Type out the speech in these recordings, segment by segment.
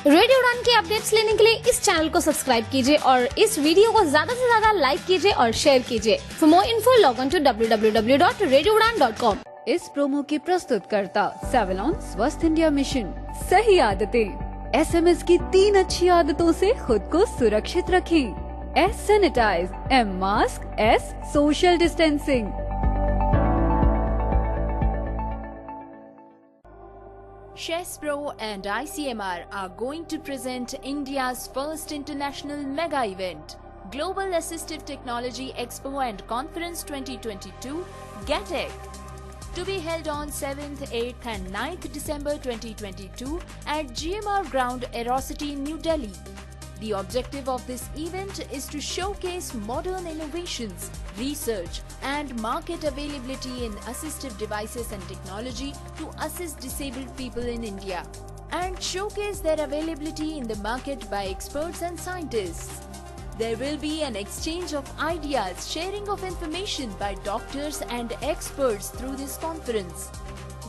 Radio उड़ान के updates लेने के लिए इस चैनल को सब्सक्राइब कीजिए और इस वीडियो को ज्यादा से ज्यादा लाइक कीजिए और शेयर कीजिए। For more info log on to www.radioudan.com। इस प्रोमो के प्रस्तुतकर्ता सेवलॉन स्वस्थ इंडिया मिशन। सही आदतें। SMS की 3 अच्छी आदतों से खुद को सुरक्षित रखें। S sanitize, M mask, S social distancing. Chespro and ICMR are going to present India's first international mega event, Global Assistive Technology Expo and Conference 2022, GATEC, to be held on 7th, 8th and 9th December 2022 at GMR Ground, Aerocity, New Delhi. The objective of this event is to showcase modern innovations, research and market availability in assistive devices and technology to assist disabled people in India, and showcase their availability in the market by experts and scientists. There will be an exchange of ideas, sharing of information by doctors and experts through this conference.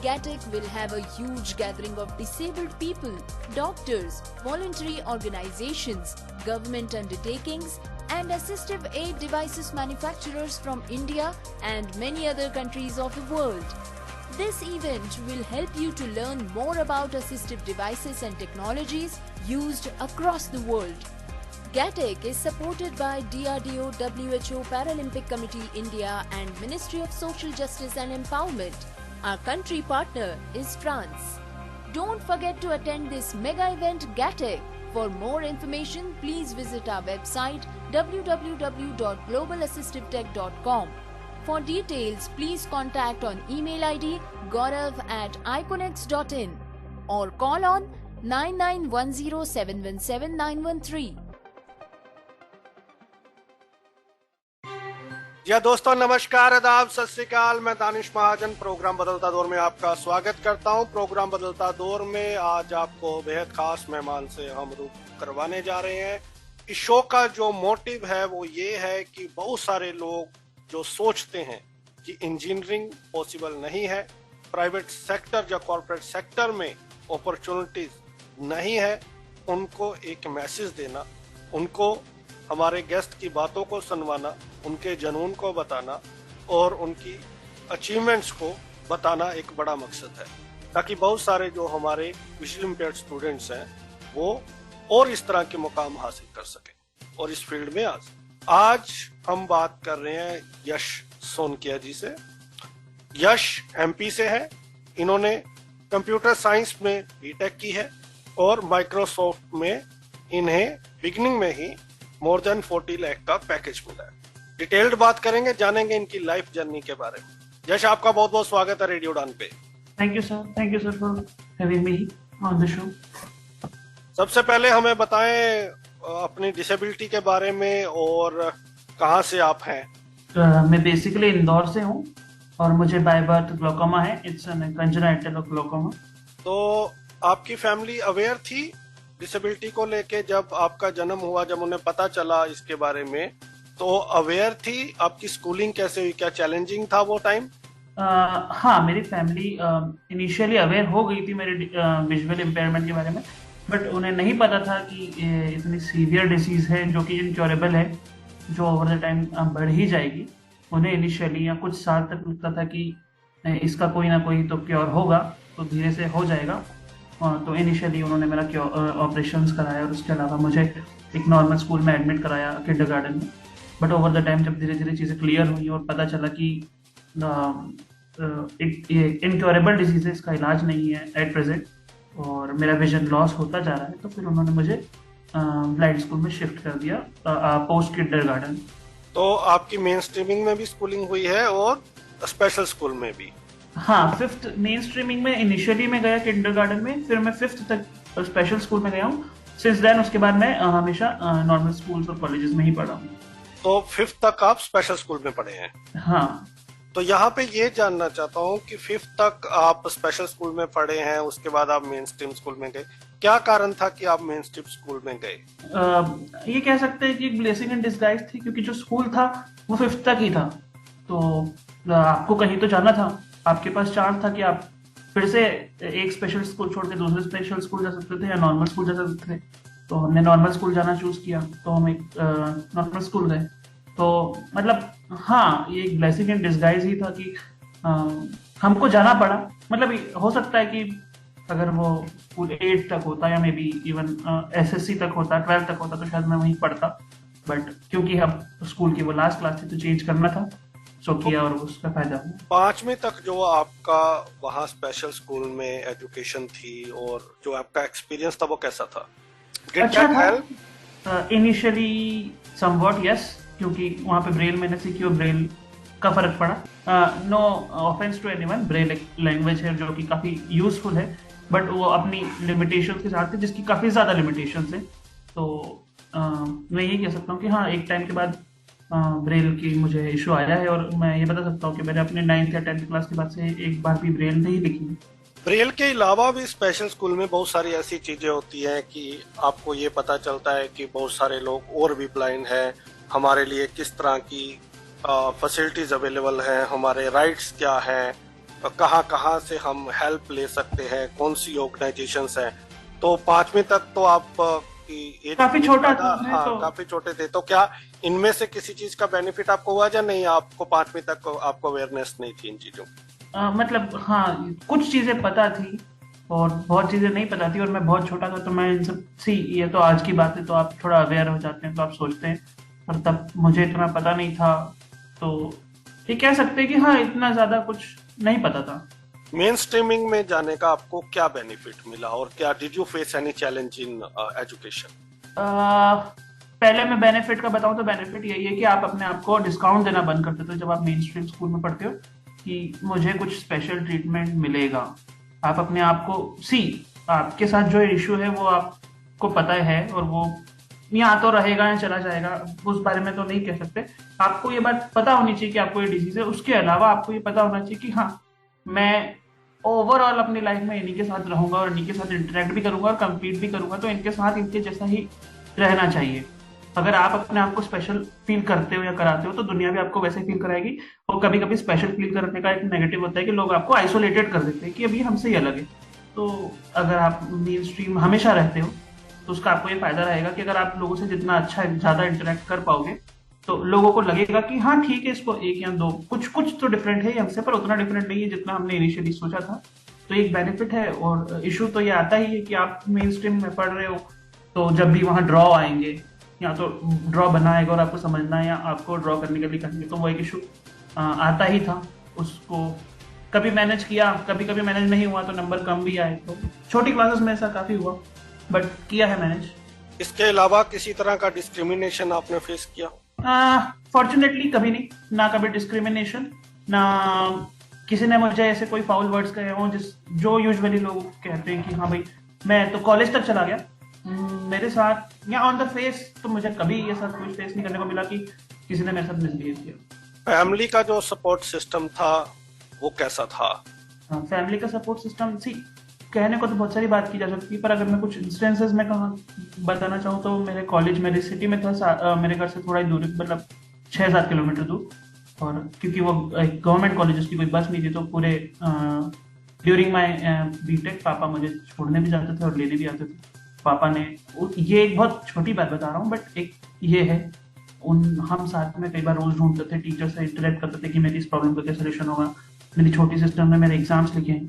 GATEC will have a huge gathering of disabled people, doctors, voluntary organizations, government undertakings, and assistive aid devices manufacturers from India and many other countries of the world. This event will help you to learn more about assistive devices and technologies used across the world. GATEC is supported by DRDO, WHO, Paralympic Committee India and Ministry of Social Justice and Empowerment. Our country partner is France. Don't forget to attend this mega event GATEC. For more information, please visit our website www.globalassistivetech.com. For details, please contact on email ID gaurav@iconex.in or call on 9910717913. या दोस्तों नमस्कार, आदाब, सत श्री अकाल। मैं दानिश महाजन programme बदलता दौर में आपका स्वागत करता हूं। प्रोग्राम बदलता दौर में आज आपको बेहद खास मेहमान से हम रूबरू करवाने जा रहे हैं। इस शो का जो मोटिव है वो ये है कि बहुत सारे लोग जो सोचते हैं कि इंजीनियरिंग पॉसिबल नहीं है, प्राइवेट सेक्टर या कॉर्पोरेट सेक्टर में अपॉर्चुनिटीज नहीं है, उनको एक मैसेज देना, उनको हमारे गेस्ट की बातों को सुनवाना, उनके जुनून को बताना और उनकी अचीवमेंट्स को बताना एक बड़ा मकसद है, ताकि बहुत सारे जो हमारे विजुअली इम्पेयर्ड स्टूडेंट्स हैं वो और इस तरह के मुकाम हासिल कर सकें। और इस फील्ड में आज हम बात कर रहे हैं यश सोनकिया जी से। यश MP से है। इन्होंने कंप्यूटर साइंस में BTech की है और माइक्रोसॉफ्ट में इन्हें बिगिनिंग में ही मोर देन 40 लाख का पैकेज मिला है। डिटेल्ड बात करेंगे, जानेंगे इनकी लाइफ जर्नी के बारे में। यश, आपका बहुत बहुत स्वागत है रेडियो उड़ान पे। Thank you sir for having me on the show. सबसे पहले हमें बताएं अपनी डिसेबिलिटी के बारे में और कहाँ से आप हैं। मैं बेसिकली इंदौर से हूँ और मुझे बाय बर्थ ग्लोकोमा है। It's an congenital glaucoma. तो आपकी फैमिली अवेयर थी डिसेबिलिटी को लेके जब आपका जन्म हुआ, जब उन्हें पता चला इसके बारे में, तो अवेयर थी? आपकी स्कूलिंग कैसे हुई, क्या चैलेंजिंग था वो टाइम? हाँ, मेरी फैमिली इनिशियली अवेयर हो गई थी मेरे विजुअल इम्पेयरमेंट के बारे में, बट उन्हें नहीं पता था कि इतनी सीवियर डिसीज है जो कि इनक्योरेबल है, जो ओवर द टाइम बढ़ ही जाएगी। उन्हें इनिशियली या कुछ साल तक लगता था कि इसका कोई ना कोई तो क्योर होगा, तो धीरे से हो जाएगा। तो इनिशियली उन्होंने मेरा ऑपरेशंस कराया और उसके अलावा मुझे एक नॉर्मल स्कूल में एडमिट कराया किंडरगार्टन में। बट ओवर द टाइम जब धीरे धीरे चीज़ें क्लियर हुई और पता चला कि इनक्योरेबल डिजीज है, इसका इलाज नहीं है एट प्रेजेंट और मेरा विजन लॉस होता जा रहा है, तो फिर उन्होंने मुझे ब्लाइंड स्कूल में शिफ्ट कर दिया पोस्ट किंडरगार्टन। तो आपकी मेन स्ट्रीमिंग में भी स्कूलिंग हुई है और स्पेशल स्कूल में भी? हाँ, 5th मेन स्ट्रीमिंग में इनिशियली मैं गया किंडरगार्टन में, फिर मैं 5th तक स्पेशल स्कूल में गया हूँ। सिंस देन उसके बाद मैं हमेशा नॉर्मल स्कूल्स और कॉलेजेस में ही पढ़ा हूँ। तो 5th तक आप स्पेशल स्कूल में पढ़े हैं? हाँ। तो यहाँ पे ये जानना चाहता हूँ कि 5th तक आप स्पेशल स्कूल में पढ़े हैं, उसके बाद आप मेन स्ट्रीम स्कूल में गए, क्या कारण था कि आप मेन स्ट्रीम स्कूल में गए? ये कह सकते हैं कि एक ब्लेसिंग इन डिस्गाइज थी, क्योंकि जो स्कूल था वो 5th तक ही था, तो आपको कहीं तो जाना था, आपके पास चांस था कि आप फिर से एक स्पेशल स्कूल छोड़ के दूसरे स्पेशल स्कूल जा सकते थे या नॉर्मल स्कूल जा सकते थे। तो हमने नॉर्मल स्कूल जाना चूज किया, तो हम एक नॉर्मल स्कूल गए। तो मतलब हाँ, ये एक ब्लेसिंग इन डिस्गाइज ही था कि हमको जाना पड़ा। मतलब हो सकता है कि अगर वो पूरे 8 तक होता या मे बी इवन एसएससी तक होता, 12 तक होता, तो शायद मैं वहीं पढ़ता। बट क्योंकि हम स्कूल की वो लास्ट क्लास थी तो चेंज करना था, सो किया और उसका फायदा हुआ। 5वीं तक जो आपका वहाँ स्पेशल स्कूल में एजुकेशन थी और जो आपका एक्सपीरियंस था वो कैसा था? Did अच्छा that help? था इनिशियली समवॉट, यस, क्योंकि वहाँ पे ब्रेल मैंने सीखी और ब्रेल का फर्क पड़ा। No offence to anyone, Braille एक लैंग्वेज है जो कि काफी यूजफुल है, बट वो अपनी लिमिटेशंस के साथ है, जिसकी काफी ज्यादा लिमिटेशंस है। तो मैं यही कह सकता हूँ कि हाँ, एक टाइम के बाद ब्रेल की मुझे इशू आया है, और मैं ये बता सकता हूँ कि मैंने अपने 9th या 10th क्लास के बाद से एक बार भी ब्रेल नहीं लिखी। ब्रेल के अलावा भी स्पेशल स्कूल में बहुत सारी ऐसी चीजें होती हैं कि आपको ये पता चलता है कि बहुत सारे लोग और भी ब्लाइंड हैं, हमारे लिए किस तरह की फैसिलिटीज अवेलेबल हैं, हमारे राइट्स क्या हैं, कहाँ कहाँ से हम हेल्प ले सकते हैं, कौन सी ऑर्गेनाइजेशंस हैं। तो 5वीं तक तो आप की एज काफी छोटा था, हाँ तो काफी छोटे थे। तो क्या इनमें से किसी चीज का बेनिफिट आपको हुआ या नहीं? आपको 5वीं तक आपको अवेयरनेस नहीं थी इन चीजों की? मतलब हाँ, कुछ चीजें पता थी और बहुत चीजें नहीं पता थी, और मैं बहुत छोटा था, तो मैं इन सब सी, ये तो आज की बात है, तो आप थोड़ा अवेयर हो जाते हैं, तो आप सोचते हैं, पर तब मुझे इतना पता नहीं था। तो ये कह सकते हैं कि हाँ, इतना ज्यादा कुछ नहीं पता था। मेन स्ट्रीमिंग में जाने का आपको क्या बेनिफिट मिला और क्या did you face any challenge in education? पहले मैं बेनिफिट का बताऊं तो बेनिफिट यही है कि आप अपने आप को डिस्काउंट देना बंद कर देते हो जब आप मेन स्ट्रीम स्कूल में पढ़ते हो, कि मुझे कुछ स्पेशल ट्रीटमेंट मिलेगा। आप अपने आप को आपके साथ जो इश्यू है वो आपको पता है, और वो यहाँ तो रहेगा या चला जाएगा, उस बारे में तो नहीं कह सकते। आपको ये बात पता होनी चाहिए कि आपको ये डिजीज है। उसके अलावा आपको ये पता होना चाहिए कि हाँ, मैं ओवरऑल अपनी लाइफ में इन्हीं के साथ रहूंगा और इन्हीं के साथ इंटरेक्ट भी करूंगा और कम्पीट भी करूंगा, तो इनके साथ इनके जैसा ही रहना चाहिए। अगर आप अपने आप को स्पेशल फील करते हो या कराते हो, तो दुनिया भी आपको वैसे फील कराएगी। और कभी कभी स्पेशल फील करने का एक नेगेटिव होता है कि लोग आपको आइसोलेटेड कर देते हैं कि अभी हमसे ही अलग है। तो अगर आप मेन स्ट्रीम हमेशा रहते हो, तो उसका आपको ये फायदा रहेगा कि अगर आप लोगों से जितना अच्छा ज्यादा इंटरेक्ट कर पाओगे, तो लोगों को लगेगा कि हाँ ठीक है, इसको 1 या 2 कुछ तो डिफरेंट है हमसे, पर उतना डिफरेंट नहीं है जितना हमने इनिशियली सोचा था। तो एक बेनिफिट है। और इशू तो ये आता ही है कि आप मेन स्ट्रीम में पढ़ रहे हो, तो जब भी वहाँ ड्रॉ आएंगे, या तो ड्रॉ बनाएगा और आपको समझना है, या आपको ड्रॉ करने के लिए कहेंगे, तो वो एक इशू आता ही था। उसको कभी मैनेज किया, कभी कभी मैनेज नहीं हुआ तो नंबर कम भी आए। तो छोटी क्लासेस में ऐसा काफी हुआ, बट किया है मैनेज। इसके अलावा किसी तरह का डिस्क्रिमिनेशन आपने फेस किया? फॉर्चुनेटली कभी नहीं, ना कभी डिस्क्रिमिनेशन, ना किसी ने मुझे ऐसे कोई फाउल वर्ड्स कहे हों जो यूजुअली लोग कहते हैं कि हाँ भाई, मैं तो कॉलेज तक चला गया, मेरे साथ या ऑन द फेस तो मुझे कभी ये सब कुछ फेस नहीं करने को मिला कि किसी ने मेरे साथ मिसबिहेव किया। फैमिली का जो सपोर्ट सिस्टम था वो कैसा था? फैमिली का सपोर्ट सिस्टम कहने को तो बहुत सारी बात की जा सकती है, पर अगर मैं कुछ इंस्टेंसेस में बताना चाहूँ तो मेरे कॉलेज मेरी सिटी में था, मेरे घर से थोड़ा ही दूर, मतलब 6-7 किलोमीटर दूर। और क्योंकि वो गवर्नमेंट कॉलेज, उसकी कोई बस नहीं थी, तो पूरे ड्यूरिंग माई बीटेक पापा मुझे छोड़ने भी जाते थे और लेने भी आते थे। पापा ने, ये एक बहुत छोटी बात बता रहा हूँ, बट एक ये है, हम साथ में कई बार रोज ढूंढते थे, टीचर से इंटरेक्ट करते थे कि मेरी इस प्रॉब्लम का क्या सोल्यूशन होगा। मेरी छोटी सिस्टर ने मेरे एग्जाम्स लिखे हैं,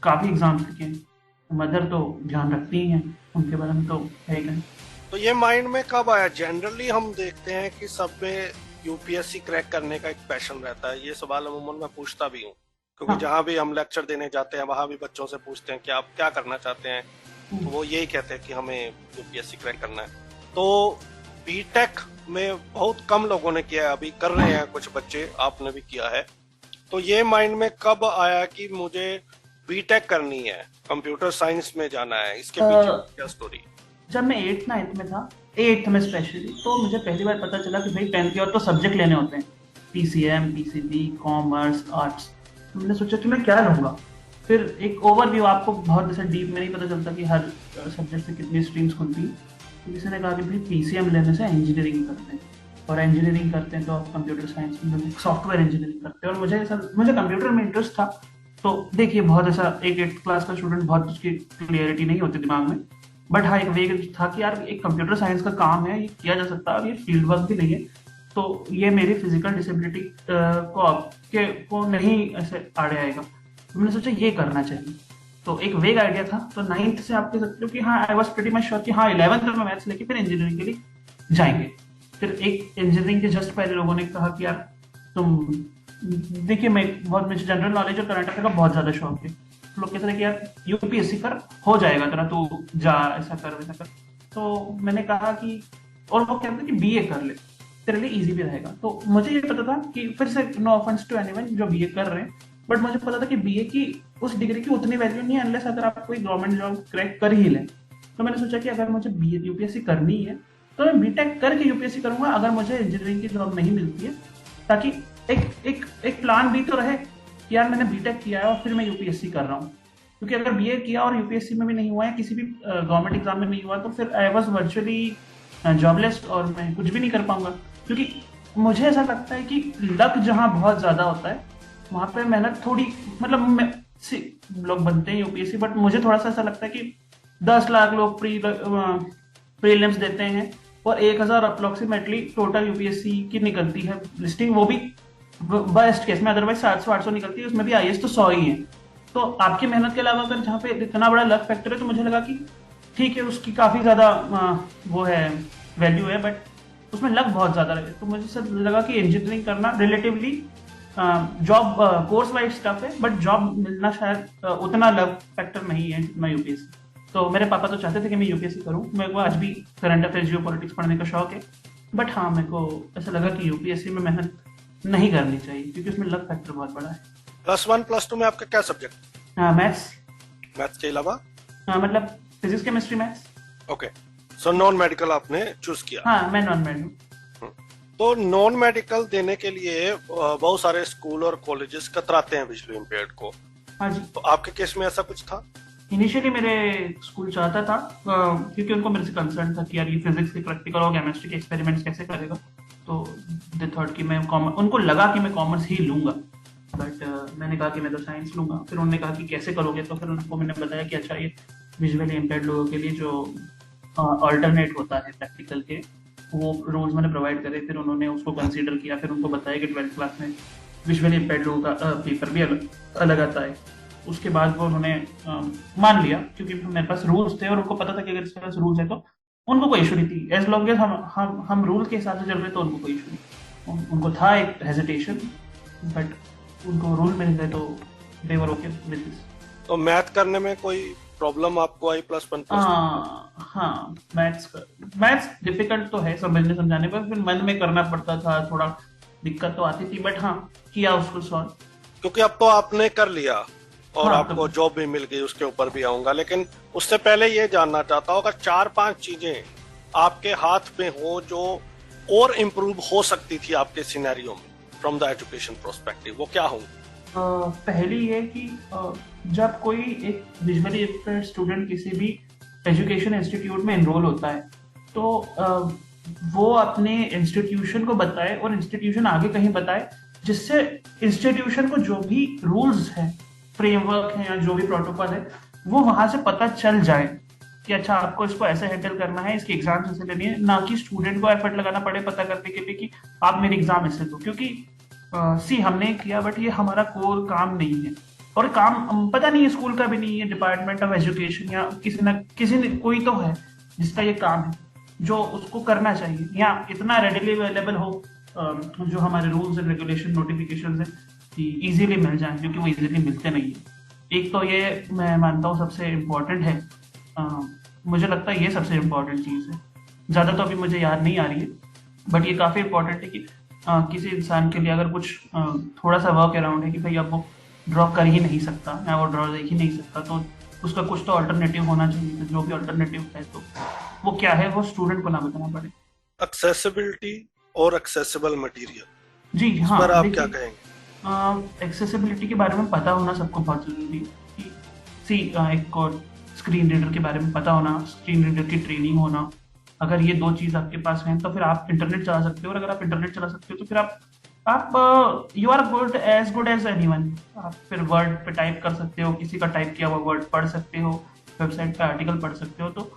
काफी एग्जाम्स लिखे हैं। मदर तो ध्यान रखती ही हैं, उनके बारे में तो है ही। तो ये माइंड में कब आया? जनरली हम देखते हैं कि सब में यूपीएससी क्रैक करने का एक पैशन रहता है। ये सवाल अमूमन मैं पूछता भी हूँ, क्योंकि जहाँ भी हम लेक्चर देने जाते हैं वहां भी बच्चों से पूछते हैं कि आप क्या करना चाहते हैं, तो वो यही कहते हैं कि हमें यूपीएससी क्रैक करना है। तो बीटेक में बहुत कम लोगों ने किया है, अभी कर रहे हैं कुछ बच्चे, आपने भी किया है। तो ये माइंड में कब आया कि मुझे बीटेक करनी है, कंप्यूटर साइंस में जाना है? इसके पीछे क्या स्टोरी? जब मैं 8th-9th में था, 8th में स्पेशली, तो मुझे पहली बार पता चला कि भाई 10th के और तो सब्जेक्ट लेने होते हैं, पीसीएम, पीसीबी, कॉमर्स, आर्ट्स। तो मैंने सोचा कि मैं क्या लूंगा। फिर एक ओवरव्यू, आपको बहुत जैसे डीप में नहीं पता चलता कि हर सब्जेक्ट से कितनी स्ट्रीम्स खुलती है। तो किसी ने कहा कि भाई पीसीएम लेने से इंजीनियरिंग करते हैं, और इंजीनियरिंग करते हैं तो आप कंप्यूटर साइंस में सॉफ्टवेयर इंजीनियरिंग करते हैं। और मुझे कंप्यूटर में इंटरेस्ट था, तो देखिए, बहुत ऐसा एक 8th क्लास का स्टूडेंट, बहुत उसकी क्लियरिटी नहीं होती दिमाग में, बट हाँ एक वे था कि यार एक कंप्यूटर साइंस का काम है, ये किया जा सकता है, और ये फील्ड वर्क भी नहीं है, तो ये मेरी फिजिकल डिसेबिलिटी को नहीं ऐसे आड़े आएगा, तो मैंने सोचा ये करना चाहिए। तो एक वेग आइडिया था, तो 9th से आप कह सकते हो कि हाँ I was pretty much sure कि हाँ 11th में मैथ्स लेके फिर इंजीनियरिंग के लिए जाएंगे। फिर एक इंजीनियरिंग के जस्ट पहले लोगों ने कहा कि यार तुम देखिए, मैं बहुत, मुझे जनरल नॉलेज और करंट अफेयर का बहुत ज्यादा शौक है, तो लोग कहते थे कि यार यूपीएससी कर, हो जाएगा तेरा, तू जा ऐसा कर वैसा कर। तो मैंने कहा कि, और वो कहते थे कि बीए कर ले, तेरे लिए इजी भी रहेगा। तो मुझे ये पता था कि, फिर से नो ऑफेंस टू एनीवन जो बीए कर रहे हैं, बट मुझे पता था कि बीए की उस डिग्री की उतनी वैल्यू नहीं है अनलेस अगर आप कोई गवर्नमेंट जॉब क्रैक कर ही लें। तो मैंने सोचा कि अगर मुझे बीए यूपीएससी करनी है तो मैं बीटेक करके यूपीएससी करूंगा अगर मुझे इंजीनियरिंग की जॉब नहीं मिलती है, ताकि एक प्लान भी तो रहे कि यार मैंने बीटेक किया है और फिर मैं यूपीएससी कर रहा हूँ। क्योंकि अगर बीए किया और यूपीएससी में भी नहीं हुआ है, किसी भी गवर्नमेंट एग्जाम में नहीं हुआ, तो फिर आई वॉज वर्चुअली जॉबलेस और मैं कुछ भी नहीं कर पाऊंगा। क्योंकि मुझे ऐसा लगता है कि लक जहाँ बहुत ज्यादा होता है वहां पे मेहनत थोड़ी, मतलब लोग बनते हैं यूपीएससी, बट मुझे थोड़ा सा ऐसा लगता है कि 10 लाख लोग प्रीलिम्स देते हैं और 1000 अप्रोक्सीमेटली टोटल यूपीएससी की निकलती है लिस्टिंग, वो भी बेस्ट केस में, अदरवाइज 700-800 निकलती है, उसमें भी आईएएस तो 100 ही है। तो आपकी मेहनत के अलावा अगर जहाँ पे इतना बड़ा लक फैक्टर है, तो मुझे लगा कि ठीक है उसकी काफी ज्यादा वो है, वैल्यू है, बट उसमें लक बहुत ज्यादा लगे। तो मुझे सब लगा कि इंजीनियरिंग करना relatively job course wise tough है, बट जॉब मिलना शायद उतना लक फैक्टर नहीं है जितना यूपीएससी। तो मेरे पापा तो चाहते थे कि मैं यूपीएससी करूं, मेरे को आज भी करंट अफेयर्स जियो पॉलिटिक्स पढ़ने का शौक है, बट हाँ मेरे को ऐसा लगा कि यूपीएससी में मेहनत नहीं करनी चाहिए क्योंकि उसमें लक फैक्टर बहुत बड़ा है। +1 +2 में आपका क्या सब्जेक्ट? मैथ्स। मैथ्स के अलावा? मतलब physics chemistry maths. Okay, so non medical आपने चूज किया? हाँ मैं नॉन मेड हूँ। तो नॉन मेडिकल देने के लिए बहुत सारे स्कूल और कॉलेजेस कतराते हैं विजुअली इम्पेयर्ड को। हाँ जी। तो आपके केस में ऐसा कुछ था? इनिशियली मेरे स्कूल चाहता था, क्योंकि उनको मेरे से कंसर्न था कि यार ये फिजिक्स के प्रैक्टिकल और केमिस्ट्री के एक्सपेरिमेंट्स कैसे करेगा, तो दे थॉट कि मैं उनको लगा कि मैं कॉमर्स ही लूंगा, बट मैंने कहा कि मैं तो साइंस लूंगा। फिर उन्होंने कहा कि कैसे करोगे, तो फिर उनको मैंने बताया कि अच्छा ये विजुअली इम्पेयर्ड लोगों के लिए जो अल्टरनेट होता है प्रैक्टिकल के, वो रूल्स मैंने प्रोवाइड करे। फिर उन्होंने उसको कंसीडर किया, फिर उनको बताया कि 12th क्लास में विजुअली इम्पेयर्ड लोगों का पेपर भी अलग आता है। उसके बाद वो उन्होंने मान लिया, क्योंकि मेरे पास रूल्स थे और उनको पता था कि अगर इसके पास रूल्स है तो उनको कोई इशू नहीं थी, एज लॉन्ग एज हम रूल के हिसाब से चल रहे तो उनको कोई इशू नहीं। उनको था एक हेजिटेशन, बट उनको रूल मिल गए तो दे वर ओके विद दिस। तो मैथ करने में कोई प्रॉब्लम आपको आई +1 हाँ मैथ्स डिफिकल्ट तो है समझने समझाने पर, फिर मन में करना पड़ता था, थोड़ा दिक्कत तो आती थी, बट हाँ किया उसको सॉल्व। क्योंकि अब तो आपने कर लिया और हाँ, आपको जॉब भी मिल गई, उसके ऊपर भी आऊंगा, लेकिन उससे पहले ये जानना चाहता हूँ, अगर 4-5 चीजें आपके हाथ में हो जो और इम्प्रूव हो सकती थी आपके सिनेरियो में फ्रॉम द एजुकेशन प्रोस्पेक्टिव, वो क्या होंगी? पहली ये कि जब कोई एक विजुअली इम्पेयर्ड स्टूडेंट किसी भी एजुकेशन इंस्टीट्यूट में एनरोल होता है, तो वो अपने इंस्टीट्यूशन को बताए और इंस्टीट्यूशन आगे कहीं बताए, जिससे इंस्टीट्यूशन को जो भी रूल्स हैं, फ्रेमवर्क है या जो भी प्रोटोकॉल है, वो वहां से पता चल जाए कि अच्छा आपको इसको ऐसे हैंडल करना है, इसकी एग्जाम ऐसे लेनी है, ना कि स्टूडेंट को एफर्ट लगाना पड़े पता करने के लिए कि आप मेरी एग्जाम ऐसे दो। क्योंकि हमने किया, बट ये हमारा कोर काम नहीं है, और काम पता नहीं है स्कूल का भी नहीं है, डिपार्टमेंट ऑफ एजुकेशन या किसी ने कोई तो है जिसका ये काम है, जो उसको करना चाहिए, या इतना रेडिली अवेलेबल हो जो हमारे रूल्स एंड रेगुलेशन नोटिफिकेशन है कि इजीली मिल जाए, क्योंकि वो इजीली मिलते नहीं है। एक तो ये मैं मानता हूँ सबसे इम्पोर्टेंट है, मुझे लगता है ये सबसे इम्पोर्टेंट चीज़ है, ज़्यादा तो अभी मुझे याद नहीं आ रही है, बट ये काफ़ी इम्पोर्टेंट है कि किसी इंसान के लिए अगर कुछ थोड़ा सा वर्क अराउंड है कि भाई अब वो ड्रॉ कर ही नहीं सकता या वो ड्रॉ देख ही नहीं सकता, तो उसका कुछ तो अल्टरनेटिव होना चाहिए। तो जो भी अल्टरनेटिव है तो वो क्या है, वो स्टूडेंट को ना बताना पड़े। एक्सेसिबिलिटी और एक्सेसिबल मटेरियल, जी हाँ, पर आप क्या कहेंगे? एक्सेसिबिलिटी के बारे में पता होना सबको बहुत जरूरी है कि एक स्क्रीन रीडर के बारे में पता होना, स्क्रीन रीडर की ट्रेनिंग होना। अगर ये 2 चीज आपके पास हैं तो फिर आप इंटरनेट चला सकते हो, और अगर आप इंटरनेट चला सकते हो तो फिर आप आप you are good as anyone. आप फिर वर्ड पे टाइप कर सकते हो, किसी का टाइप किया हुआ वर्ड पढ़ सकते हो, वेबसाइट पे आर्टिकल पढ़ सकते हो। तो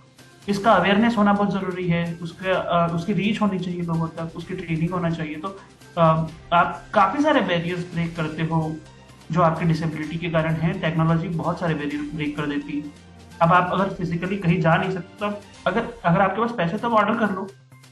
इसका अवेयरनेस होना बहुत ज़रूरी है, उसकी रीच होनी चाहिए लोगों तक, उसकी ट्रेनिंग होना चाहिए। तो आप काफ़ी सारे बैरियर्स ब्रेक करते हो जो आपकी डिसेबिलिटी के कारण है। टेक्नोलॉजी बहुत सारे बैरियर ब्रेक कर देती है। अब आप अगर फिजिकली कहीं जा नहीं सकते तो अगर आपके पास पैसे तो आप ऑर्डर कर लो,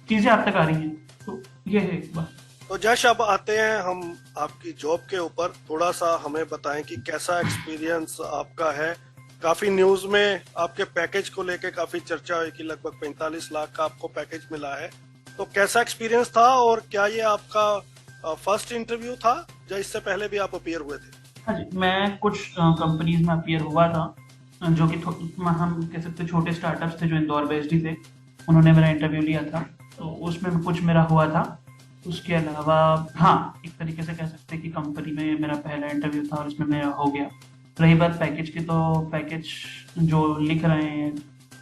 चीज़ें आप तक आ रही हैं। तो ये है बस। तो जश, अब आते हैं हम आपकी जॉब के ऊपर। थोड़ा सा हमें बताएं कि कैसा एक्सपीरियंस आपका है। काफी न्यूज में आपके पैकेज को लेके काफी चर्चा हुई कि लगभग 45 लाख का आपको पैकेज मिला है। तो कैसा एक्सपीरियंस था, और क्या ये आपका फर्स्ट इंटरव्यू था या इससे पहले भी आप अपीयर हुए थे? हाँ जी, मैं कुछ कंपनीज में अपीयर हुआ था, जो कि हम कह सकते छोटे स्टार्टअप्स थे जो इंदौर बेस्ड ही थे। उन्होंने मेरा इंटरव्यू लिया था, तो उसमें कुछ मेरा हुआ था। उसके अलावा हाँ, एक तरीके से कह सकते हैं कि कंपनी में मेरा पहला इंटरव्यू था और इसमें मेरा हो गया। रही बात पैकेज की, तो पैकेज जो लिख रहे हैं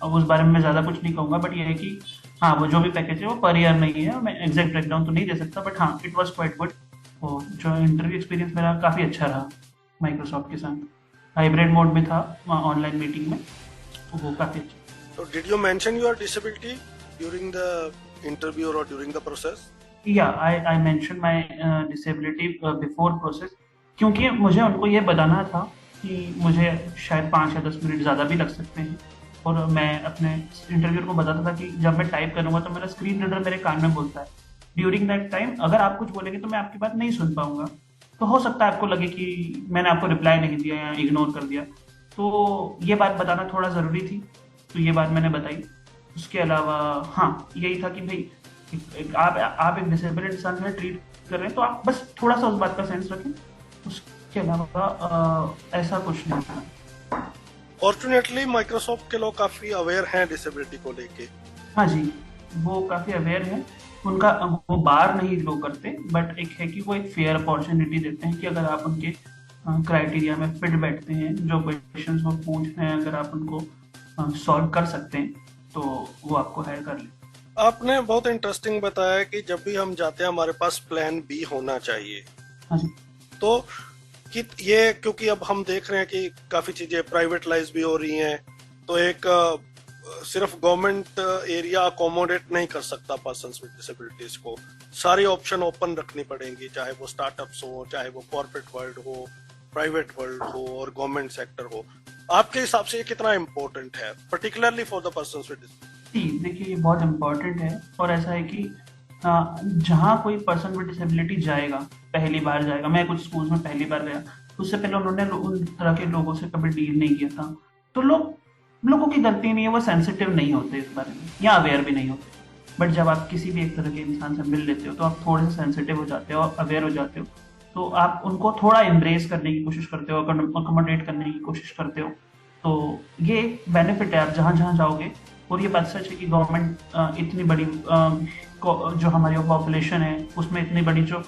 अब उस बारे में मैं ज़्यादा कुछ नहीं कहूँगा, बट ये है कि हाँ, वो जो भी पैकेज है वो पर ईयर नहीं है। मैं एग्जैक्ट ब्रेकडाउन तो नहीं दे सकता, बट हाँ, इट वॉज क्वाइट गुड। और जो इंटरव्यू एक्सपीरियंस मेरा काफ़ी अच्छा रहा माइक्रोसॉफ्ट के साथ। हाइब्रिड मोड में था, ऑनलाइन मीटिंग में, तो वो काफ़ी अच्छा। तो did you mention your disability during the interview और during the process? I mention my disability before process, क्योंकि मुझे उनको ये बताना था कि मुझे शायद 5 या 10 मिनट ज़्यादा भी लग सकते हैं। और मैं अपने इंटरव्यूअर को बताता था कि जब मैं टाइप करूँगा तो मेरा स्क्रीन रीडर मेरे कान में बोलता है। ड्यूरिंग दैट टाइम अगर आप कुछ बोलेंगे तो मैं आपकी बात नहीं सुन पाऊंगा। तो हो सकता है आपको लगे कि मैंने आपको रिप्लाई नहीं दिया या इग्नोर कर दिया। तो ये बात बताना थोड़ा ज़रूरी थी, तो ये बात मैंने बताई। उसके अलावा हाँ, यही था कि भाई आप एक डिसेबल इंसान से ट्रीट कर रहे हैं, तो आप बस थोड़ा सा उस बात का सेंस रखें। उसके अलावा ऐसा कुछ नहीं था। फॉर्चुनेटली माइक्रोसॉफ्ट के लोग काफी अवेयर हैं डिसेबिलिटी को लेके। हाँ जी, वो काफ़ी अवेयर है। उनका वो बार नहीं लो करते, बट एक है कि वो एक फेयर अपॉर्चुनिटी देते हैं कि अगर आप उनके क्राइटेरिया में फिट बैठते हैं, जो क्वेश्चंस वो पूछ रहे हैं, अगर आप उनको सॉल्व कर सकते हैं तो वो आपको हायर कर ले। आपने बहुत इंटरेस्टिंग बताया कि जब भी हम जाते हैं हमारे पास प्लान बी होना चाहिए। हाँ जी। तो कि ये, क्योंकि अब हम देख रहे हैं कि काफी चीजें प्राइवेटलाइज भी हो रही हैं, तो एक सिर्फ गवर्नमेंट एरिया अकोमोडेट नहीं कर सकता पर्सन्स विद डिसेबिलिटीज को। सारी ऑप्शन ओपन रखनी पड़ेंगी, चाहे वो स्टार्टअप्स हो, चाहे वो कॉर्पोरेट वर्ल्ड हो, प्राइवेट वर्ल्ड हो और गवर्नमेंट सेक्टर हो। आपके हिसाब से ये कितना इम्पोर्टेंट है, particularly for the persons with disability? देखिए, ये बहुत इम्पोर्टेंट है। और ऐसा है कि जहाँ कोई पर्सन विद डिसेबिलिटी जाएगा, पहली बार जाएगा, मैं कुछ स्कूल्स में पहली बार गया, उससे पहले उन्होंने उन तरह के लोगों से कभी डील नहीं किया था। तो लोगों की गलती नहीं है, वो सेंसिटिव नहीं होते इस बारे में या अवेयर भी नहीं होते। बट जब आप किसी भी एक तरह के इंसान से मिल लेते हो तो आप थोड़े से सेंसिटिव हो जाते हो, अवेयर हो जाते हो। तो आप उनको थोड़ा एम्ब्रेस करने की कोशिश करते हो, अकोमोडेट करने की कोशिश करते हो। तो ये बेनिफिट है आप जहाँ जहाँ जाओगे। और ये बात सच है कि गवर्नमेंट इतनी बड़ी जो हमारी पॉपुलेशन है उसमें इतनी बड़ी जो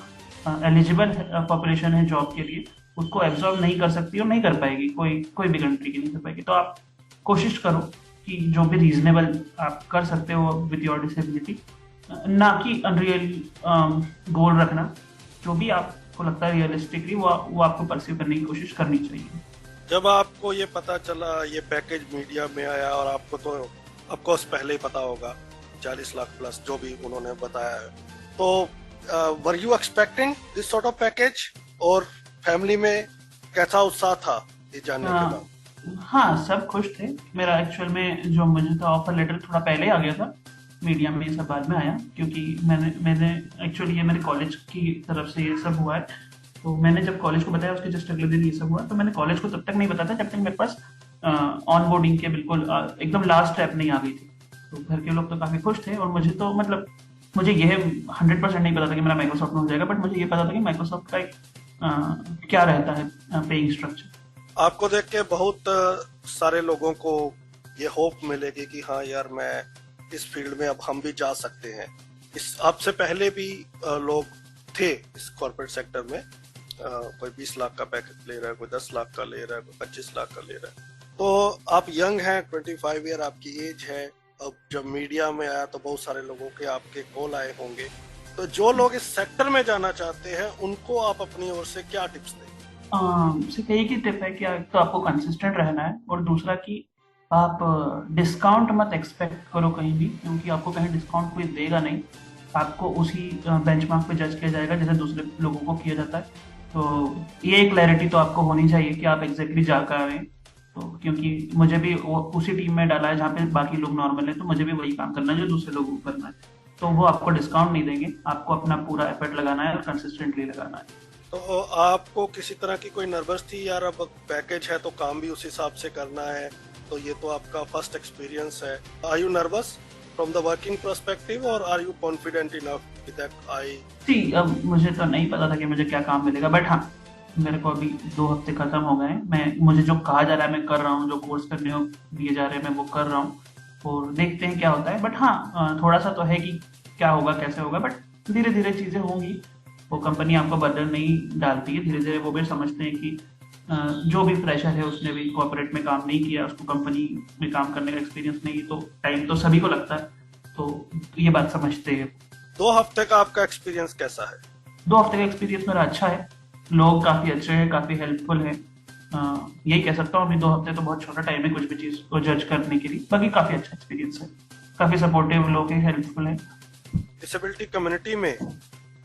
एलिजिबल पॉपुलेशन है जॉब के लिए, उसको एब्जॉर्व नहीं कर सकती और नहीं कर पाएगी, कोई भी कंट्री की नहीं कर पाएगी। तो आप कोशिश करो कि जो भी रीजनेबल आप कर सकते हो विद योर डिसेबिलिटी, ना कि अनरियल गोल रखना। जो भी आपको लगता है रियलिस्टिकली वो आपको परस्यू करने की कोशिश करनी चाहिए। जब आपको ये पता चला, ये पैकेज मीडिया में आया, और आपको तो ऑफकोर्स पहले ही पता होगा 40 लाख प्लस जो भी उन्होंने बताया है, तो were you expecting this sort of package? और फैमिली में कैसा उत्साह था ये जानने के बाद? हाँ, सब खुश थे। मेरा एक्चुअल में जो मुझे था ऑफर लेटर थोड़ा पहले आ गया था, मीडिया में ये सब बाद में आया, क्योंकि मैंने एक्चुअली ये मेरे कॉलेज की तरफ से ये सब हुआ है। तो मैंने जब कॉलेज को बताया उसके जस्ट अगले दिन ये सब हुआ। तो मैंने कॉलेज को तब तक नहीं बताया जब तक मेरे पास ऑन बोर्डिंग के बिल्कुल एकदम लास्ट स्टेप नहीं आ गई थी। तो घर के लोग तो काफ़ी खुश थे, और मुझे तो मतलब मुझे यह 100% नहीं पता था कि मेरा माइक्रोसॉफ्ट में हो जाएगा, बट मुझे ये पता था कि माइक्रोसॉफ्ट का एक क्या रहता है पेइंग स्ट्रक्चर। आपको देख के बहुत सारे लोगों को ये होप मिलेगी कि हाँ यार, मैं इस फील्ड में अब हम भी जा सकते हैं। इस आपसे पहले भी लोग थे इस कॉर्पोरेट सेक्टर में, कोई 20 लाख का पैकेज ले रहा है, कोई 10 लाख का ले रहा है, कोई 25 लाख का ले रहा है। तो आप यंग हैं, 25 ईयर आपकी एज है। अब जब मीडिया में आया तो बहुत सारे लोगों के आपके कॉल आए होंगे, तो जो लोग इस सेक्टर में जाना चाहते हैं उनको आप अपनी ओर से क्या टिप्स देंगे? सिर्फ एक ही टिप है कि एक तो आपको कंसिस्टेंट रहना है, और दूसरा कि आप डिस्काउंट मत एक्सपेक्ट करो कहीं भी, क्योंकि आपको कहीं डिस्काउंट कोई देगा नहीं। आपको उसी बेंचमार्क पे जज किया जाएगा जैसे दूसरे लोगों को किया जाता है। तो ये क्लैरिटी तो आपको होनी चाहिए कि आप एग्जैक्टली जा कर रहे हैं। तो क्योंकि मुझे भी उसी टीम में डाला है जहाँ पे बाकी लोग नॉर्मल है, तो मुझे भी वही काम करना है जो दूसरे लोगों को करना है। तो वो आपको डिस्काउंट नहीं देंगे, आपको अपना पूरा एफर्ट लगाना है और कंसिस्टेंटली लगाना है। तो आपको किसी तरह की कोई नर्वस थी, यार अब पैकेज है तो काम भी उस हिसाब से करना है, तो ये तो आपका फर्स्ट एक्सपीरियंस है। Are you nervous from the working perspective और are you confident enough that I? जी, अब मुझे तो नहीं पता था कि मुझे क्या काम मिलेगा, बट हाँ, मेरे को अभी 2 हफ्ते खत्म हो गए। मुझे जो कहा जा रहा है मैं कर रहा हूँ, जो कोर्स करने को दिए जा रहे हैं मैं वो कर रहा हूँ, और देखते हैं क्या होता है। बट हाँ, थोड़ा सा तो है कि क्या होगा कैसे होगा, बट धीरे धीरे चीज़ें होंगी। वो कंपनी आपको बर्डन नहीं डालती है, धीरे धीरे वो भी समझते हैं कि जो भी फ्रेशर है उसने भी कॉर्पोरेट में काम नहीं किया, उसको कंपनी में काम करने का एक्सपीरियंस नहीं, तो टाइम तो सभी को लगता है, तो ये बात समझते हैं। 2 हफ्ते का आपका एक्सपीरियंस कैसा है? 2 हफ्ते का एक्सपीरियंस मेरा अच्छा है, लोग काफ़ी अच्छे हैं, काफ़ी हेल्पफुल है। यही कह सकता हूँ, अभी 2 हफ्ते तो बहुत छोटा टाइम है कुछ भी चीज़ को जज करने के लिए। बाकी काफ़ी अच्छा एक्सपीरियंस है, काफ़ी सपोर्टिव लोग हैं, हेल्पफुल है। डिसेबिलिटी कम्युनिटी में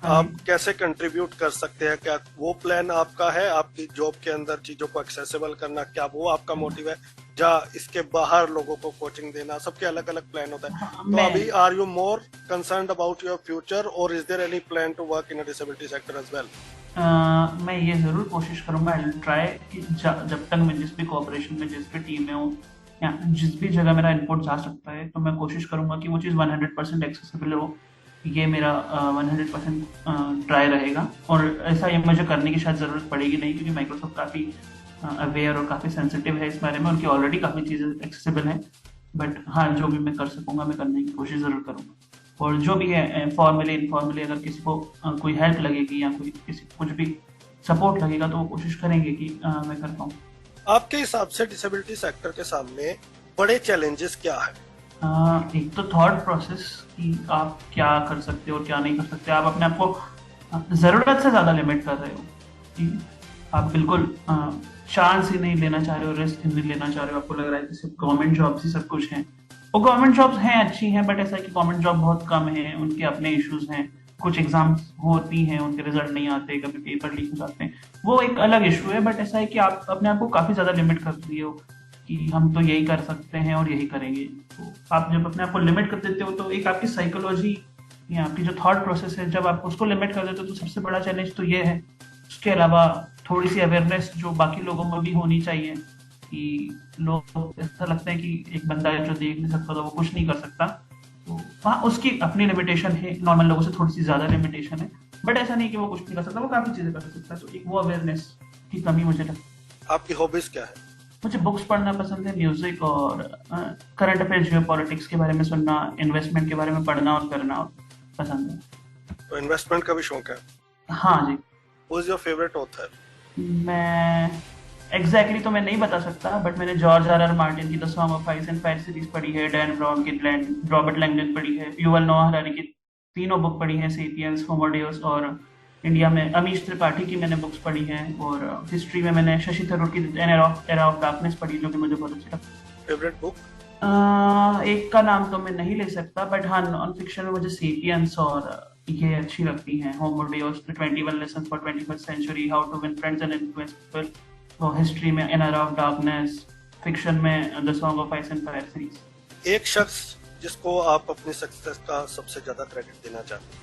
आप कैसे कंट्रीब्यूट कर सकते हैं? क्या वो प्लान आपका है आपकी जॉब के अंदर चीजों को एक्सेसिबल करना, क्या वो आपका मोटिव है, या इसके बाहर लोगों को कोचिंग देना? सबके अलग अलग प्लान होता है। तो अभी are you more concerned about your future और is there any plan to work in a disability sector as well? मैं ये जरूर कोशिश करूंगा, आई विल ट्राई कि जब तक मैं जिस भी कॉर्पोरेशन में, जिस भी टीम में हूँ, या जिस भी जगह मेरा इनपुट जा सकता है, तो मैं कोशिश करूंगा कि वो चीज़ 100% एक्सेसिबल हो। ये मेरा 100% ट्राई रहेगा, और ऐसा ये मुझे करने की शायद ज़रूरत पड़ेगी नहीं, क्योंकि माइक्रोसॉफ्ट काफ़ी अवेयर और काफ़ी सेंसिटिव है इस बारे में, उनकी ऑलरेडी काफ़ी चीज़ें एक्सेसिबल हैं। बट हाँ, जो भी मैं कर सकूँगा मैं करने की कोशिश ज़रूर करूँगा। और जो भी है फॉर्मली इनफॉर्मली अगर किसी को कोई हेल्प लगेगी या कोई किसी कुछ भी सपोर्ट लगेगा, तो वो कोशिश करेंगे कि मैं कर पाऊँ। आपके हिसाब से डिसेबिलिटी सेक्टर के सामने बड़े चैलेंजेस क्या है? एक तो थॉट प्रोसेस कि आप क्या कर सकते हो और क्या नहीं कर सकते। आप अपने आप को ज़रूरत से ज़्यादा लिमिट कर रहे हो, ठीक है? आप बिल्कुल चांस ही नहीं लेना चाह रहे हो, रिस्क नहीं लेना चाह रहे हो। आपको लग रहा है कि सिर्फ गवर्नमेंट जॉब्स ही सब कुछ हैं। वो गवर्नमेंट जॉब्स हैं, अच्छी हैं, बट ऐसा है कि गवर्नमेंट जॉब बहुत कम है, उनके अपने इश्यूज हैं। कुछ एग्जाम्स होती हैं, उनके रिजल्ट नहीं आते, कभी पेपर लीक हो जाते हैं, वो एक अलग इशू है। बट ऐसा है कि आप अपने आप को काफ़ी ज़्यादा लिमिट कर दिए हो कि हम तो यही कर सकते हैं और यही करेंगे। तो आप जब अपने आप को लिमिट कर देते हो, तो एक आपकी साइकोलॉजी या आपकी जो थॉट प्रोसेस है, जब आप उसको लिमिट कर देते हो, तो सबसे बड़ा चैलेंज तो ये है। उसके अलावा थोड़ी सी अवेयरनेस जो बाकी लोगों में भी होनी चाहिए, कि लोग ऐसा लगता है कि एक बंदा है जो देख नहीं सकता, तो वो कुछ नहीं कर सकता। तो हाँ, उसकी अपनी लिमिटेशन है, नॉर्मल लोगों से थोड़ी सी ज़्यादा लिमिटेशन है, बट ऐसा नहीं कि वो कुछ नहीं कर सकता, वो काफ़ी चीज़ें कर सकता है। तो एक वो अवेयरनेस की कमी मुझे लगती है। आपकी हॉबीज क्या है? मुझे बुक्स पढ़ना पसंद है, म्यूजिक और करंट अफेयर्स, जियोपॉलिटिक्स के बारे में सुनना, इन्वेस्टमेंट के बारे में पढ़ना और करना पसंद है। तो इन्वेस्टमेंट का भी शौक है? हाँ जी। Who is your favorite author? मैं एग्जैक्टली तो मैं नहीं बता सकता, बट मैंने जॉर्ज आर मार्टिन की the song of ice and fire series पढ़ी है, डैन ब्राउन की रॉबर्ट लैंगडन पढ़ी है, युवल नोआ हरारी की तीनों बुक पढ़ी है, सेपियंस, होमो डेउस, और इंडिया में अमीश त्रिपाठी की मैंने बुक्स पढ़ी हैं, और हिस्ट्री में मैंने शशि थरूर की एरा ऑफ डार्कनेस पढ़ी, जो कि मुझे बहुत अच्छी लगती। Favourite book? एक का नाम तो मैं नहीं ले सकता, बट हाँ, नॉन फिक्शन में मुझे सेपियंस और ये अच्छी लगती हैं, Homo Deus, 21 lessons for 21st century, how to win friends and influence people, और हिस्ट्री में an era of darkness, fiction में the song of ice and fire series. एक शख्स जिसको आप अपनी सक्सेस का सबसे ज्यादा क्रेडिट देना चाहते हैं?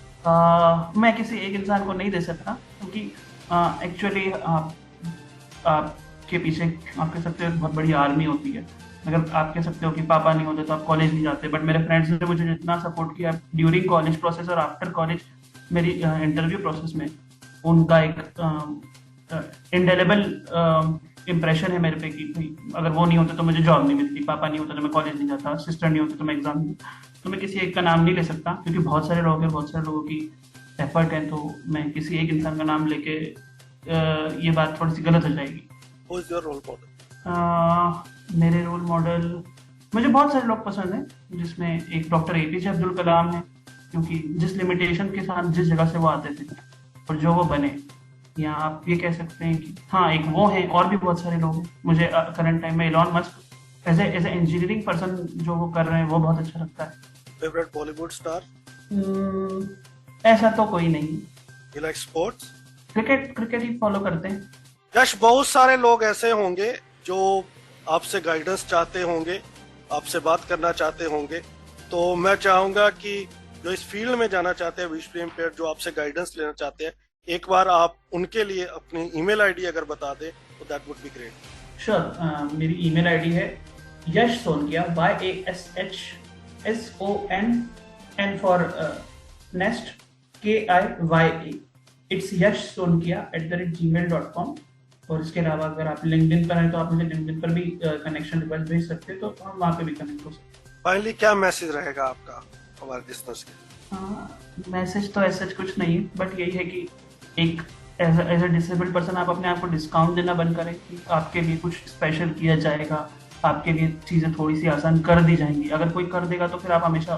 मैं किसी एक इंसान को नहीं दे सकता, क्योंकि एक्चुअली आपके पीछे आप कह सकते हो बहुत बड़ी आर्मी होती है। अगर आप कह सकते हो कि पापा नहीं होते तो आप कॉलेज नहीं जाते, बट मेरे फ्रेंड्स ने मुझे जितना सपोर्ट किया ड्यूरिंग कॉलेज प्रोसेस और आफ्टर कॉलेज मेरी इंटरव्यू प्रोसेस में, उनका एक इंडेलेबल इम्प्रेशन है मेरे पे कि भाई अगर वो नहीं होते तो मुझे जॉब नहीं मिलती, पापा नहीं होते तो मैं कॉलेज नहीं जाता, सिस्टर नहीं होती तो मैं एग्जाम नहीं। तो मैं किसी एक का नाम नहीं ले सकता, क्योंकि बहुत सारे लोग हैं, बहुत सारे लोगों की एफर्ट है, तो मैं किसी एक इंसान का नाम लेके ये बात थोड़ी सी गलत हो जाएगी। Who is your role model? मेरे रोल मॉडल मुझे बहुत सारे लोग पसंद हैं, जिसमें एक डॉक्टर APJ अब्दुल कलाम है, क्योंकि जिस लिमिटेशन के साथ जिस जगह से वो आते थे और जो वो बने, या आप ये कह सकते हैं कि हाँ एक वो हैं, और भी बहुत सारे लोग हैं। मुझे करंट टाइम में Elon Musk as a engineering person जो वो कर रहे हैं वो बहुत अच्छा लगता है। Favourite Bollywood star? ऐसा तो कोई नहीं। You like sports? Cricket he follow करते हैं। यश, बहुत सारे लोग ऐसे होंगे जो आपसे गाइडेंस चाहते होंगे, आपसे बात करना चाहते होंगे, तो मैं चाहूंगा कि जो इस फील्ड में जाना चाहते हैं, विजुअली इम्पेयर्ड, जो आपसे गाइडेंस लेना चाहते हैं, एक बार आप उनके लिए अपनी ईमेल आईडी अगर बता दें तो that would be great. Sure. मेरी ईमेल आईडी है Yash Sonkiya, YASHSON for nest KIYA। It's Yash Sonkiya @gmail.com। और इसके अलावा अगर आप लिंक्डइन पर हैं तो आप मुझे लिंक्डइन पर भी कनेक्शन रिक्वेस्ट भेज सकते हैं, तो हम वहाँ पे भी कनेक्ट हो सकते हैं। फाइनली क्या मैसेज रहेगा आपका हमारे लिसनर्स के? मैसेज तो ऐसा कुछ नहीं है, बट यही है कि एक एज ए डिसेबल्ड पर्सन आप अपने आप को डिस्काउंट देना बंद करें कि आपके लिए कुछ स्पेशल किया जाएगा, आपके लिए चीज़ें थोड़ी सी आसान कर दी जाएंगी। अगर कोई कर देगा तो फिर आप हमेशा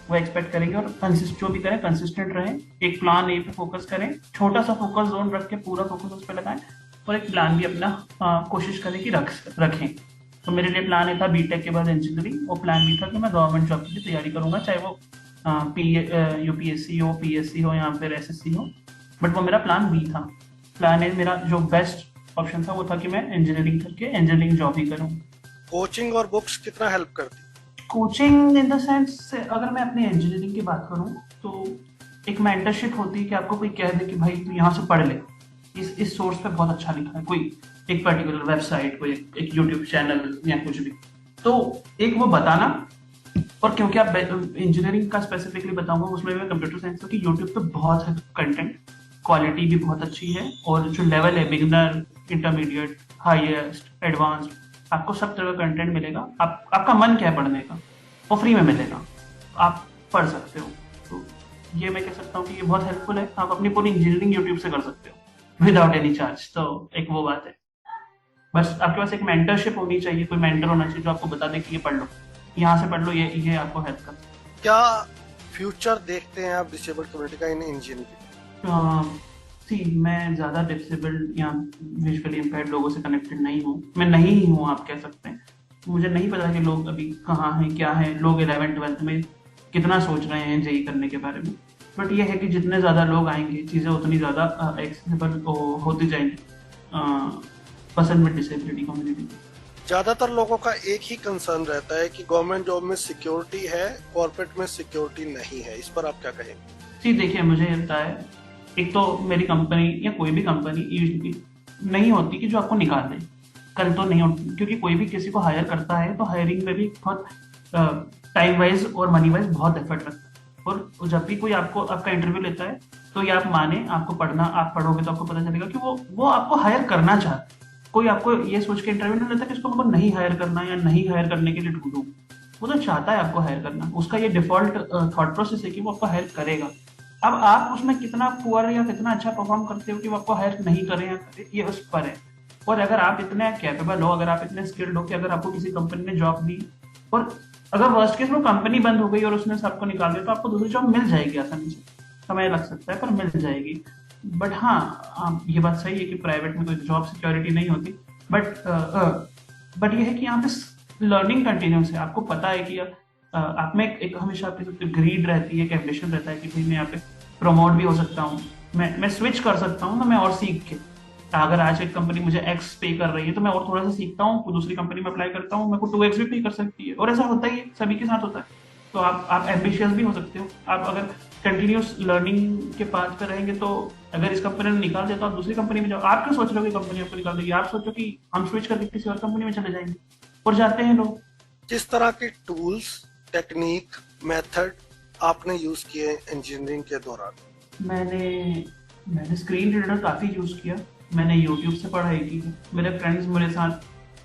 वो एक्सपेक्ट करेंगे, और जो भी करें कंसिस्टेंट रहें, एक प्लान ए पे फोकस करें, छोटा सा फोकस जोन रख के पूरा फोकस उस पर लगाएं, और एक प्लान भी अपना कोशिश करें कि रखें। तो मेरे लिए प्लान ये था बीटेक के बाद इंजीनियरिंग, और प्लान भी था कि मैं गवर्नमेंट जॉब की तैयारी करूंगा, चाहे वो UPSC हो, PSC हो, या फिर SSC हो, बट वो मेरा प्लान बी था। प्लान ए मेरा जो बेस्ट ऑप्शन था वो था कि मैं इंजीनियरिंग करके इंजीनियरिंग जॉब ही करूँ। कोचिंग और बुक्स कितना हेल्प करती? कोचिंग इन द सेंस, अगर मैं अपनी इंजीनियरिंग की बात करूँ तो एक मेंटरशिप होती है कि आपको कोई कह दे कि भाई तू यहाँ से पढ़ ले, इस सोर्स पे बहुत अच्छा लिखा है, कोई एक पर्टिकुलर वेबसाइट, कोई एक यूट्यूब चैनल या कुछ भी, तो एक वो बताना। और क्योंकि आप इंजीनियरिंग का स्पेसिफिकली बताऊंगा, उसमें मैं कंप्यूटर साइंस का, कि यूट्यूब पे बहुत है कंटेंट, क्वालिटी भी बहुत अच्छी है, और जो लेवल है बिगिनर, इंटरमीडिएट, हाईएस्ट, एडवांस्ड, आपको सब तरह का कंटेंट मिलेगा। आपका मन क्या है पढ़ने का, वो फ्री में मिलेगा, आप पढ़ सकते हो। तो ये मैं कह सकता हूँ कि ये बहुत हेल्पफुल है। आप अपनी पूरी इंजीनियरिंग यूट्यूब से कर सकते हो विदाउट एनी चार्ज। तो एक वो बात है, बस आपके पास एक मेंटरशिप होनी चाहिए, कोई मेंटर होना चाहिए जो आपको बता दे कि ये पढ़ लो, यहाँ से पढ़ लो, ये आपको हेल्प कर। क्या फ्यूचर देखते हैं आप डिसेबल्ड कम्युनिटी का इन इंजीनियरिंग? मैं ज्यादा डिसेबल्ड या विजुअली इम्पेयर्ड लोगों से कनेक्टेड नहीं हूँ, मैं नहीं हूँ आप कह सकते हैं। मुझे नहीं पता कि लोग अभी कहाँ हैं, क्या है, लोग 11th-12th में कितना सोच रहे हैं जेई करने के बारे में, बट ये है कि जितने ज्यादा लोग आएंगे चीजें उतनी ज्यादा एक्सेसिबल होती जाएंगी पर्सन विद डिसेबिलिटी कम्युनिटी। ज्यादातर लोगों का एक ही कंसर्न रहता है कि गवर्नमेंट जॉब में सिक्योरिटी है, कॉर्पोरेट में सिक्योरिटी नहीं है। इस पर आप क्या कहेंगे? जी देखिए, मुझे लगता है एक तो मेरी कंपनी या कोई भी कंपनी नहीं होती कि जो आपको निकाल दे, कल तो नहीं होती, क्योंकि कोई भी किसी को हायर करता है तो हायरिंग में भी बहुत टाइम वाइज और मनी वाइज बहुत एफर्ट लगता है। और जब भी कोई आपका इंटरव्यू लेता है तो ये आप माने, आपको पढ़ना, आप पढ़ोगे तो आपको पता चलेगा कि वो आपको हायर करना चाहता है। कोई आपको ये सोच के इंटरव्यू नहीं लेता कि इसको हमको नहीं हायर करना या नहीं हायर करने के लिए ढूंढूं, वो तो चाहता है आपको हायर करना, उसका ये डिफॉल्ट थॉट प्रोसेस है कि वो आपको हायर करेगा। अब आप उसमें कितना पुअर या कितना अच्छा परफॉर्म करते हो कि वो आपको हायर नहीं करें या करें, ये उस पर है। और अगर आप इतने कैपेबल हो, अगर आप इतने स्किल्ड हो कि अगर आपको किसी कंपनी ने जॉब दी, और अगर वर्स्ट केस में कंपनी बंद हो गई और उसने सबको निकाल दिया, तो आपको दूसरी जॉब मिल जाएगी आसानी से, समय लग सकता है पर मिल जाएगी। बट हाँ, ये बात सही है कि प्राइवेट में कोई जॉब सिक्योरिटी नहीं होती, बट ये है कि यहाँ पे लर्निंग कंटिन्यूस है। आपको पता है कि आप में एक हमेशा आपकी ग्रीड रहती है, एक एम्बिशन रहता है कि भाई मैं यहाँ पे प्रमोट भी हो सकता हूँ, मैं स्विच कर सकता हूँ, तो मैं और सीख के, अगर आज एक कंपनी मुझे X पे कर रही है तो मैं और थोड़ा सा सीखता हूँ, दूसरी कंपनी में अप्लाई करता हूँ, मेरे को 2X भी पे कर सकती है। और ऐसा होता ही है, सभी के साथ होता है। तो आप एम्बिशियस भी हो सकते हो। आप अगर कंटिन्यूस लर्निंग के पाथ पे रहेंगे तो अगर इस कंपनी ने निकाल दिया तो आप दूसरी कंपनी में जाओ। आप क्यों सोच रहे हो कि कंपनी आपको निकाल देगी? आप सोचो कि हम स्विच करके किसी और कंपनी में चले जाएंगे, और जाते हैं लोग। किस तरह के टूल्स, टेक्निक, मेथड आपने यूज किए इंजीनियरिंग के दौरान? मैंने स्क्रीन रीडर काफी यूज किया, मैंने यूट्यूब से पढ़ाई की, मेरे फ्रेंड्स मेरे साथ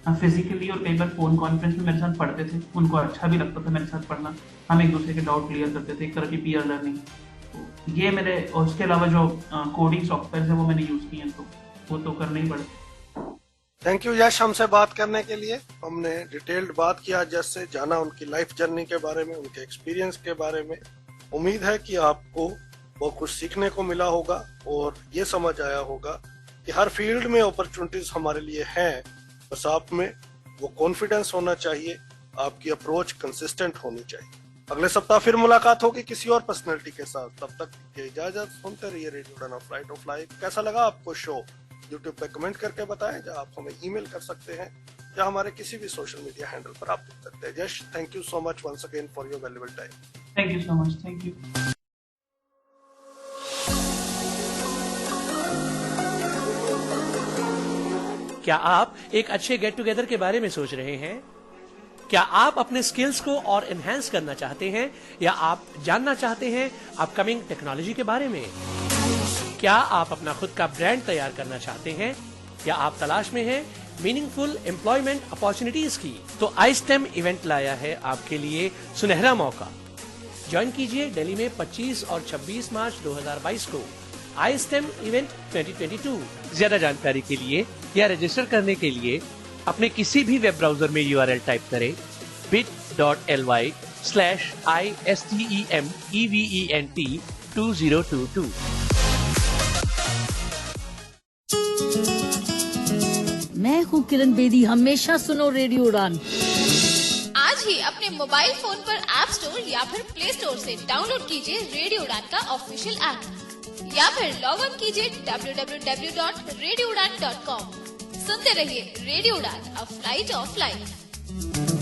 फिजिकली और कई बार फोन कॉन्फ्रेंस में मेरे साथ पढ़ते थे, उनको अच्छा भी लगता था मेरे साथ पढ़ना, हम एक दूसरे के डाउट क्लियर करते थे, एक तरह की पीयर लर्निंग। तो ये मेरे, और उसके अलावा जो कोडिंग सॉफ्टवेयर है वो मैंने यूज किए हैं, तो वो तो करने ही पड़े। थैंक यू यश, हमसे बात करने के लिए। हमने डिटेल्ड बात किया, जैसे जाना उनकी लाइफ जर्नी के बारे में, उनके एक्सपीरियंस के बारे में, उम्मीद है कि आपको बहुत कुछ सीखने को मिला होगा और ये समझ आया होगा कि हर फील्ड में अपॉर्चुनिटीज हमारे लिए हैं, बस आप में वो कॉन्फिडेंस होना चाहिए, आपकी अप्रोच कंसिस्टेंट होनी चाहिए। अगले सप्ताह फिर मुलाकात होगी किसी और पर्सनैलिटी के साथ। तब तक की इजाजत, सुनते रहिए रेडियो उड़ान फ्लाइट ऑफ लाइफ। कैसा लगा आपको शो? यूट्यूब पे कमेंट करके बताएं, या आप हमें ईमेल कर सकते हैं, या हमारे किसी भी सोशल मीडिया हैंडल पर आप लिख सकते हैं। Yash, thank you so much once again for your valuable time. Thank you so much. Thank you. क्या आप एक अच्छे गेट टुगेदर के बारे में सोच रहे हैं? क्या आप अपने स्किल्स को और एनहांस करना चाहते हैं, या आप जानना चाहते हैं अपकमिंग टेक्नोलॉजी के बारे में? क्या आप अपना खुद का ब्रांड तैयार करना चाहते हैं, या आप तलाश में हैं मीनिंगफुल एम्प्लॉयमेंट अपॉर्चुनिटीज की? तो iSTEM इवेंट लाया है आपके लिए सुनहरा मौका। ज्वाइन कीजिए दिल्ली में 25 और 26 मार्च 2022 को iSTEM इवेंट 2022। ज्यादा जानकारी के लिए या रजिस्टर करने के लिए अपने किसी भी वेब ब्राउजर में URL टाइप करें bit.ly/ISTEMEVENT2022। मैं हूँ किरण बेदी, हमेशा सुनो रेडियो उड़ान। आज ही अपने मोबाइल फोन पर ऐप स्टोर या फिर प्ले स्टोर से डाउनलोड कीजिए रेडियो उड़ान का ऑफिशियल ऐप, या फिर लॉग ऑन कीजिए www.radioudan.com। सुनते रहिए रेडियो उड़ान, अ फ्लाइट ऑफ लाइफ।